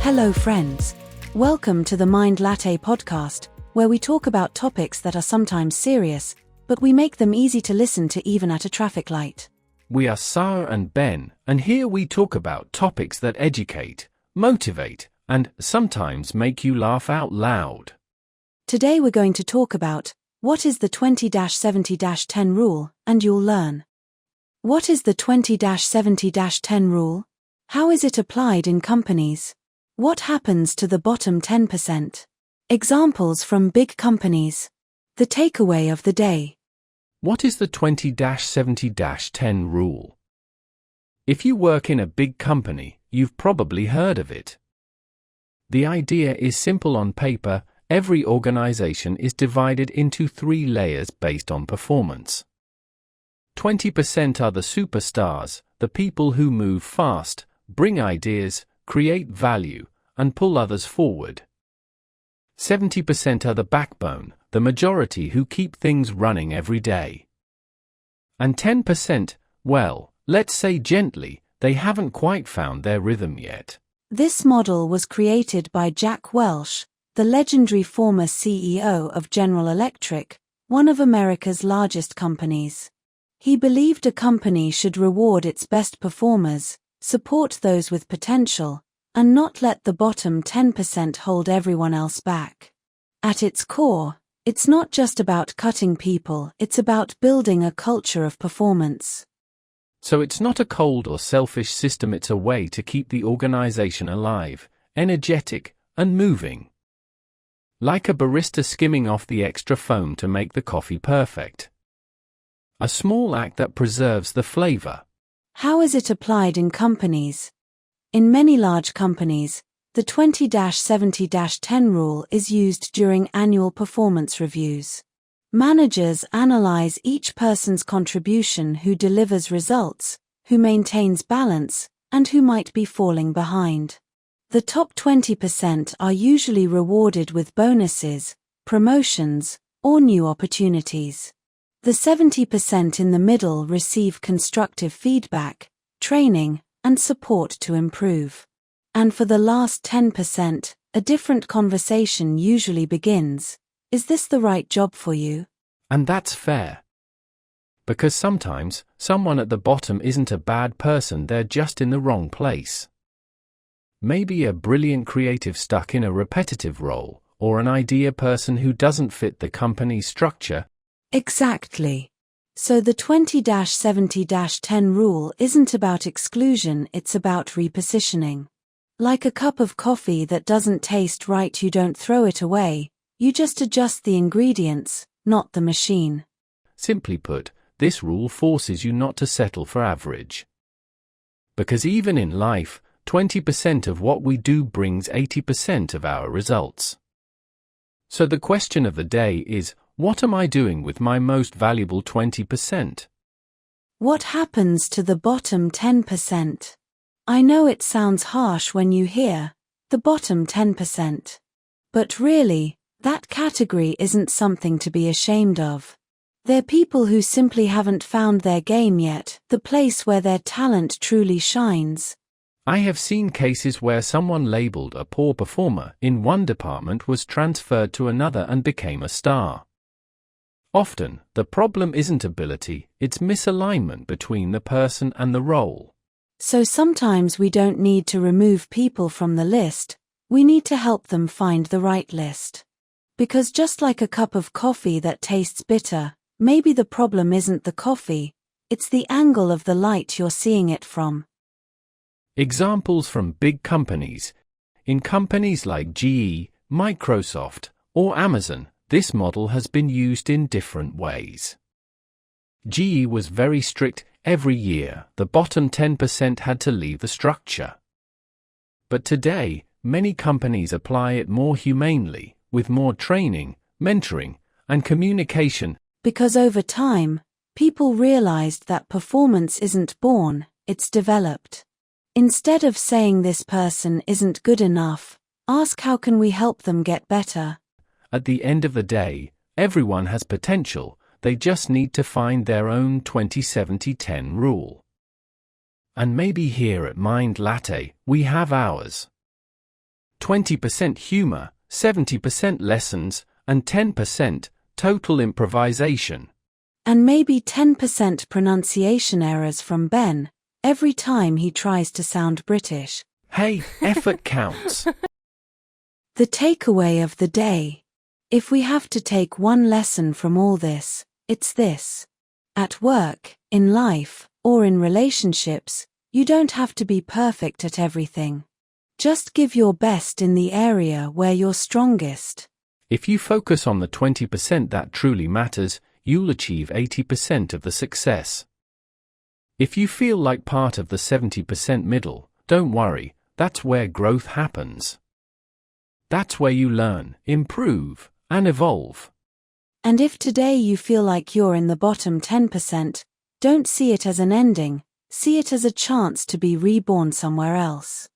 Hello friends. Welcome to the Mind Latte podcast, where we talk about topics that are sometimes serious, but we make them easy to listen to even at a traffic light. We are Sara and Ben, and here we talk about topics that educate, motivate, and sometimes make you laugh out loud. Today we're going to talk about what is the 20-70-10 rule, and you'll learn. What is the 20-70-10 rule? How is it applied in companies? What happens to the bottom 10%? Examples from big companies. The takeaway of the day. What is the 20-70-10 rule? If you work in a big company, you've probably heard of it. The idea is simple on paper. Every organization is divided into 3 layers based on performance. 20% are the superstars, the people who move fast, bring ideas, create value, and pull others forward. 70% are the backbone, the majority who keep things running every day. And 10%, well, let's say gently, they haven't quite found their rhythm yet. This model was created by Jack Welch, the legendary former CEO of General Electric, one of America's largest companies. He believed a company should reward its best performers, support those with potential, and not let the bottom 10% hold everyone else back. At its core, it's not just about cutting people, it's about building a culture of performance. So it's not a cold or selfish system, it's a way to keep the organization alive, energetic, and moving. Like a barista skimming off the extra foam to make the coffee perfect. A small act that preserves the flavor. How is it applied in companies? In many large companies, the 20-70-10 rule is used during annual performance reviews. Managers analyze each person's contribution, who delivers results, who maintains balance, and who might be falling behind. The top 20% are usually rewarded with bonuses, promotions, or new opportunities. The 70% in the middle receive constructive feedback, training, and support to improve. And for the last 10%, a different conversation usually begins. Is this the right job for you? And that's fair. Because sometimes, someone at the bottom isn't a bad person, they're just in the wrong place. Maybe a brilliant creative stuck in a repetitive role, or an idea person who doesn't fit the company's structure. Exactly. So the 20-70-10 rule isn't about exclusion, it's about repositioning. Like a cup of coffee that doesn't taste right, you don't throw it away, you just adjust the ingredients, not the machine. Simply put, this rule forces you not to settle for average. Because even in life, 20% of what we do brings 80% of our results. So the question of the day is, what am I doing with my most valuable 20%? What happens to the bottom 10%? I know it sounds harsh when you hear the bottom 10%. But really, that category isn't something to be ashamed of. They're people who simply haven't found their game yet, the place where their talent truly shines. I have seen cases where someone labeled a poor performer in one department was transferred to another and became a star. Often, the problem isn't ability, it's misalignment between the person and the role. So sometimes we don't need to remove people from the list, we need to help them find the right list. Because just like a cup of coffee that tastes bitter, maybe the problem isn't the coffee, it's the angle of the light you're seeing it from. Examples from big companies. In companies like GE, Microsoft, or Amazon, this model has been used in different ways. GE was very strict. Every year, the bottom 10% had to leave the structure. But today, many companies apply it more humanely, with more training, mentoring, and communication. Because over time, people realized that performance isn't born, it's developed. Instead of saying this person isn't good enough, ask how can we help them get better. At the end of the day, everyone has potential, they just need to find their own 20-70-10 rule. And maybe here at Mind Latte, we have ours. 20% humor, 70% lessons, and 10% total improvisation. And maybe 10% pronunciation errors from Ben every time he tries to sound British. Hey, effort counts. The takeaway of the day. If we have to take one lesson from all this, it's this. At work, in life, or in relationships, you don't have to be perfect at everything. Just give your best in the area where you're strongest. If you focus on the 20% that truly matters, you'll achieve 80% of the success. If you feel like part of the 70% middle, don't worry, that's where growth happens. That's where you learn, improve, and evolve. And if today you feel like you're in the bottom 10%, don't see it as an ending, see it as a chance to be reborn somewhere else.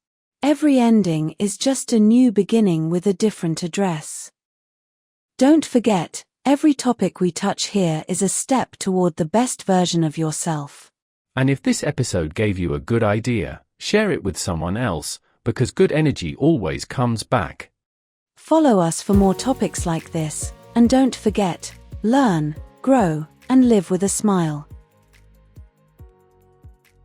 Every ending is just a new beginning with a different address. Don't forget, every topic we touch here is a step toward the best version of yourself. And if this episode gave you a good idea, share it with someone else, because good energy always comes back. Follow us for more topics like this, and don't forget, learn, grow, and live with a smile.